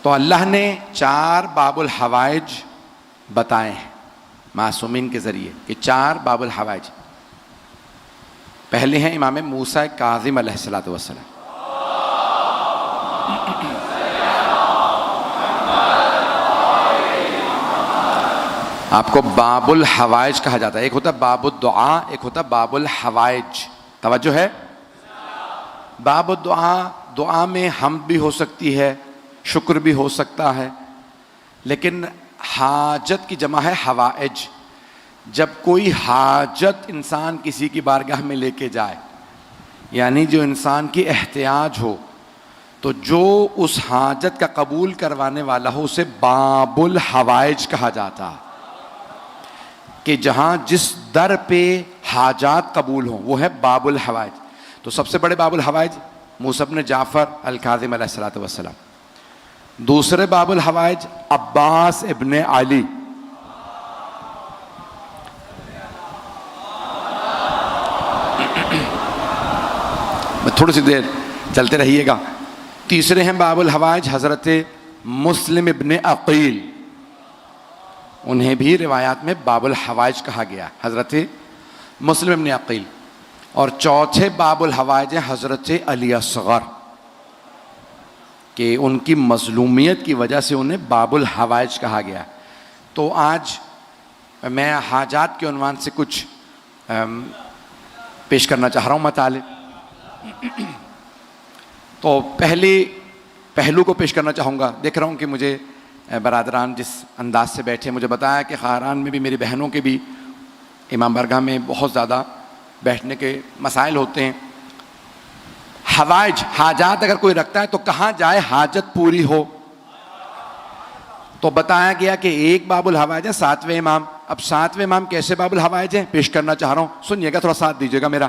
تو اللہ نے 4 باب الحوائج بتائے ہیں معصومین کے ذریعے کہ 4 باب الحوائج. پہلے ہیں امام موسیٰ کاظم علیہ السلام. آپ کو باب الحوائج کہا جاتا ہے. ایک ہوتا ہے باب الدعا, ایک ہوتا ہے باب الحوائج. توجہ ہے. باب الدعا, دعا میں حمد بھی ہو سکتی ہے, شکر بھی ہو سکتا ہے, لیکن حاجت کی جمع ہے حوائج. جب کوئی حاجت انسان کسی کی بارگاہ میں لے کے جائے, یعنی جو انسان کی احتیاج ہو, تو جو اس حاجت کا قبول کروانے والا ہو اسے باب الحوائج کہا جاتا ہے. کہ جہاں جس در پہ حاجات قبول ہوں وہ ہے باب الحوائج. تو سب سے بڑے باب الحوائج موسیٰ بن جعفر الکاظم علیہ السلام. دوسرے باب الحوائج عباس ابن علی. تھوڑی سی دیر چلتے رہیے گا. تیسرے ہیں باب الحوائج حضرت مسلم ابن عقیل. انہیں بھی روایات میں باب الحوائج کہا گیا, حضرت مسلم ابن عقیل. اور چوتھے باب الحوائج ہیں حضرت علی اصغر, کہ ان کی مظلومیت کی وجہ سے انہیں باب الحوائج کہا گیا. تو آج میں حاجات کے عنوان سے کچھ پیش کرنا چاہ رہا ہوں مطالب. تو پہلے پہلو کو پیش کرنا چاہوں گا. دیکھ رہا ہوں کہ مجھے برادران جس انداز سے بیٹھے, مجھے بتایا کہ خاران میں بھی میری بہنوں کے بھی امام برگاہ میں بہت زیادہ بیٹھنے کے مسائل ہوتے ہیں. حوائج, حاجات اگر کوئی رکھتا ہے تو کہاں جائے حاجت پوری ہو. تو بتایا گیا کہ ایک باب الحوائج ہے 7ویں امام. اب 7ویں امام کیسے باب الحوائج ہیں پیش کرنا چاہ رہا ہوں, سنیے گا, تھوڑا ساتھ دیجیے گا میرا.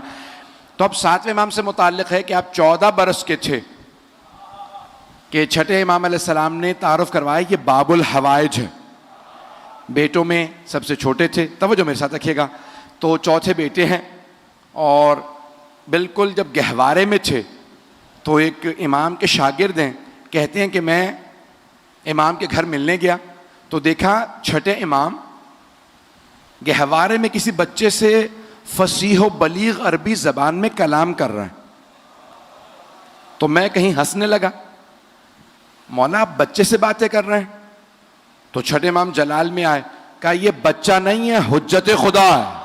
تو اب 7ویں امام سے متعلق ہے کہ آپ 14 برس کے تھے کہ چھٹے امام علیہ السلام نے تعارف کروایا یہ باب الحوائج ہے. بیٹوں میں سب سے چھوٹے تھے, توجہ میرے ساتھ رکھیے گا. تو چوتھے بیٹے ہیں, اور بالکل جب گہوارے میں تھے تو ایک امام کے شاگرد ہیں, کہتے ہیں کہ میں امام کے گھر ملنے گیا تو دیکھا چھٹے امام گہوارے میں کسی بچے سے فصیح و بلیغ عربی زبان میں کلام کر رہے ہیں. تو میں کہیں ہنسنے لگا, مولا آپ بچے سے باتیں کر رہے ہیں. تو چھٹے امام جلال میں آئے, کہا یہ بچہ نہیں ہے, حجت خدا ہے.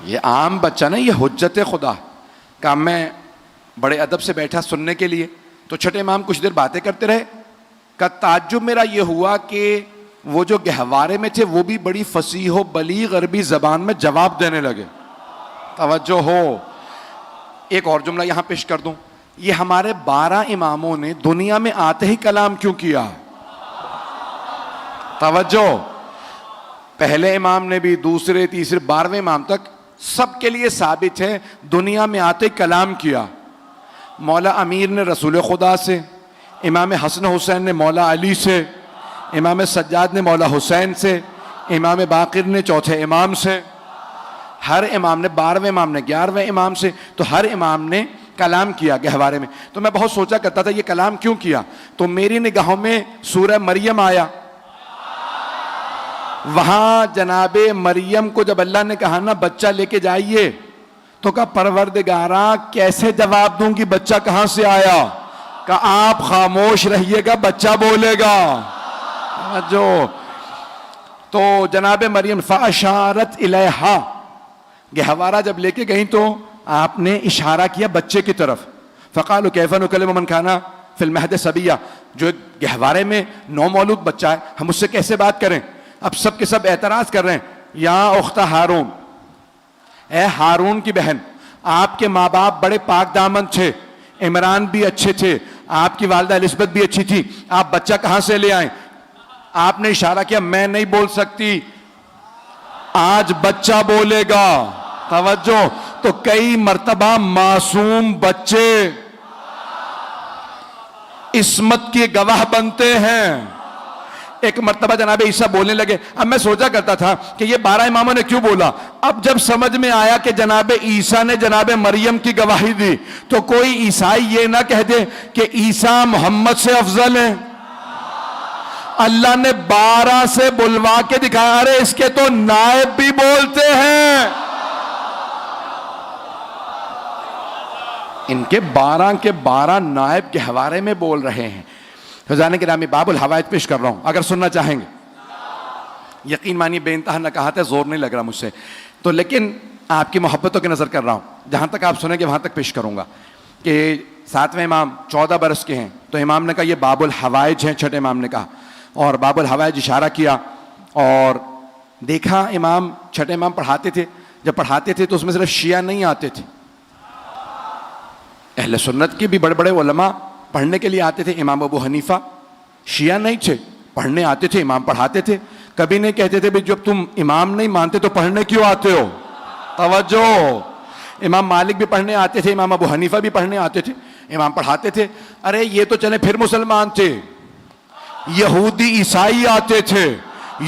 یہ عام بچہ نہیں, یہ حجت خدا. کہا میں بڑے ادب سے بیٹھا سننے کے لیے. تو چھٹے امام کچھ دیر باتیں کرتے رہے. کہا تعجب میرا یہ ہوا کہ وہ جو گہوارے میں تھے وہ بھی بڑی فصیح و بلیغ عربی زبان میں جواب دینے لگے. توجہ ہو. ایک اور جملہ یہاں پیش کر دوں, یہ ہمارے 12 اماموں نے دنیا میں آتے ہی کلام کیوں کیا؟ توجہ. پہلے امام نے بھی, دوسرے, تیسرے, 12ویں امام تک سب کے لیے ثابت ہے دنیا میں آتے کلام کیا. مولا امیر نے رسول خدا سے, امام حسن حسین نے مولا علی سے, امام سجاد نے مولا حسین سے, امام باقر نے چوتھے امام سے, ہر امام نے, 12ویں امام نے 11ویں امام سے. تو ہر امام نے کلام کیا گہوارے میں. تو میں بہت سوچا کرتا تھا یہ کلام کیوں کیا. تو میری نگاہوں میں سورہ مریم آیا. وہاں جناب مریم کو جب اللہ نے کہا نا بچہ لے کے جائیے, تو کہا پروردگارا کیسے جواب دوں گی, بچہ کہاں سے آیا. کہا آپ خاموش رہیے گا, بچہ بولے گا. جو تو جناب مریم فاشارت الیہا, گہوارہ جب لے کے گئیں تو آپ نے اشارہ کیا بچے کی طرف. فقالوا کیف نکلم من کان فی المہد صبیا, جو گہوارے میں نو مولود بچہ ہے, ہم اس سے کیسے بات کریں. اب سب کے سب اعتراض کر رہے ہیں, یا اخت ہارون, اے ہارون کی بہن, آپ کے ماں باپ بڑے پاک دامن تھے, عمران بھی اچھے تھے, آپ کی والدہ الزبتھ بھی اچھی تھی, آپ بچہ کہاں سے لے آئیں. آپ نے اشارہ کیا, میں نہیں بول سکتی, آج بچہ بولے گا. توجہ. تو کئی مرتبہ معصوم بچے عصمت کے گواہ بنتے ہیں. ایک مرتبہ جناب عیسیٰ بولنے لگے. اب میں سوچا کرتا تھا کہ یہ 12 اماموں نے کیوں بولا. اب جب سمجھ میں آیا کہ جناب عیسیٰ نے جناب مریم کی گواہی دی, تو کوئی عیسائی یہ نہ کہہ دے کہ عیسیٰ محمد سے افضل ہے. اللہ نے 12 سے بلوا کے دکھایا, ارے اس کے تو نائب بھی بولتے ہیں. ان کے 12 نائب کے حوالے میں بول رہے ہیں. فضان گرامی, باب الحوائج پیش کر رہا ہوں, اگر سننا چاہیں گے. یقین مانی بے انتہا نکاحت ہے, زور نہیں لگ رہا مجھ سے تو, لیکن آپ کی محبتوں کی نظر کر رہا ہوں. جہاں تک آپ سنیں گے وہاں تک پیش کروں گا. کہ 7ویں امام 14 برس کے ہیں, تو امام نے کہا یہ باب الحوائج ہیں. چھٹے امام نے کہا, اور باب الحوائج اشارہ کیا, اور دیکھا امام چھٹے امام پڑھاتے تھے. جب پڑھاتے تھے تو اس میں صرف شیعہ نہیں آتے تھے, اہل سنت کے بھی بڑے بڑے علماء پڑھنے کے لیے آتے تھے. امام ابو حنیفہ شیعہ نہیں تھے, پڑھنے آتے تھے, امام پڑھاتے تھے. کبھی نہیں کہتے تھے جب تم امام نہیں مانتے تو پڑھنے کیوں آتے ہو. توجہ, امام مالک بھی پڑھنے آتے تھے, امام ابو حنیفہ بھی پڑھنے آتے تھے, امام پڑھاتے تھے. ارے یہ تو چلے پھر مسلمان تھے, یہودی عیسائی آتے تھے,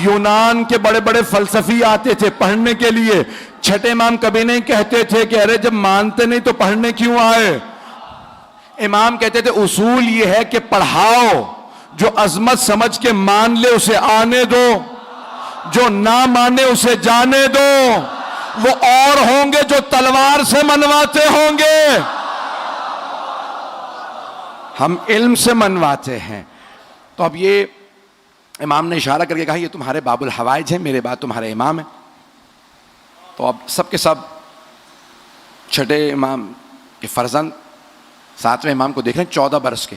یونان کے بڑے بڑے فلسفی آتے تھے پڑھنے کے لیے. چھٹے امام کبھی نہیں کہتے تھے کہ ارے جب مانتے نہیں تو پڑھنے کیوں آئے. امام کہتے تھے اصول یہ ہے کہ پڑھاؤ, جو عظمت سمجھ کے مان لے اسے آنے دو, جو نہ مانے اسے جانے دو. وہ اور ہوں گے جو تلوار سے منواتے ہوں گے, ہم علم سے منواتے ہیں. تو اب یہ امام نے اشارہ کر کے کہا یہ تمہارے باب الحوائج ہیں, میرے بعد تمہارے امام ہیں. تو اب سب کے سب چھٹے امام کے فرزند 7ویں امام کو دیکھ رہے ہیں 14 برس کے.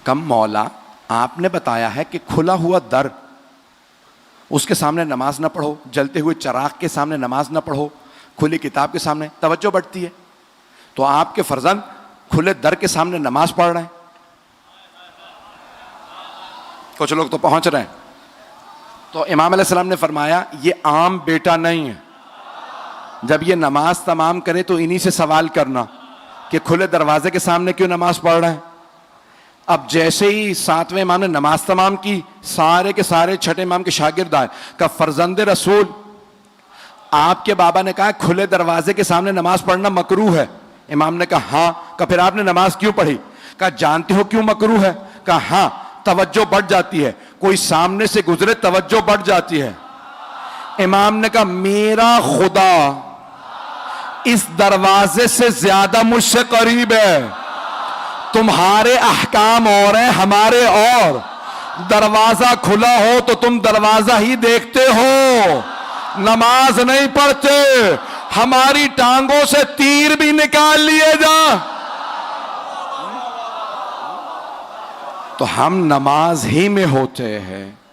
کم مولا, آپ نے بتایا ہے کہ کھلا ہوا در, اس کے سامنے نماز نہ پڑھو, جلتے ہوئے چراغ کے سامنے نماز نہ پڑھو, کھلی کتاب کے سامنے توجہ بڑھتی ہے. تو آپ کے فرزند کھلے در کے سامنے نماز پڑھ رہے ہیں. کچھ لوگ تو پہنچ رہے ہیں. تو امام علیہ السلام نے فرمایا یہ عام بیٹا نہیں ہے, جب یہ نماز تمام کرے تو انہی سے سوال کرنا کہ کھلے دروازے کے سامنے کیوں نماز پڑھ رہے ہیں. اب جیسے ہی 7ویں امام نے نماز تمام کی, سارے کے سارے چھٹے امام کے شاگرد آئے, کہ فرزند رسول آپ کے بابا نے کہا کھلے دروازے کے سامنے نماز پڑھنا مکروہ ہے. امام نے کہا ہاں. کہ پھر آپ نے نماز کیوں پڑھی؟ کہا جانتے ہو کیوں مکروہ ہے؟ کہا ہاں, توجہ بڑھ جاتی ہے, کوئی سامنے سے گزرے توجہ بڑھ جاتی ہے. امام نے کہا میرا خدا اس دروازے سے زیادہ مجھ سے قریب ہے, تمہارے احکام اور ہیں ہمارے اور. دروازہ کھلا ہو تو تم دروازہ ہی دیکھتے ہو, نماز نہیں پڑھتے. ہماری ٹانگوں سے تیر بھی نکال لیے جا تو ہم نماز ہی میں ہوتے ہیں.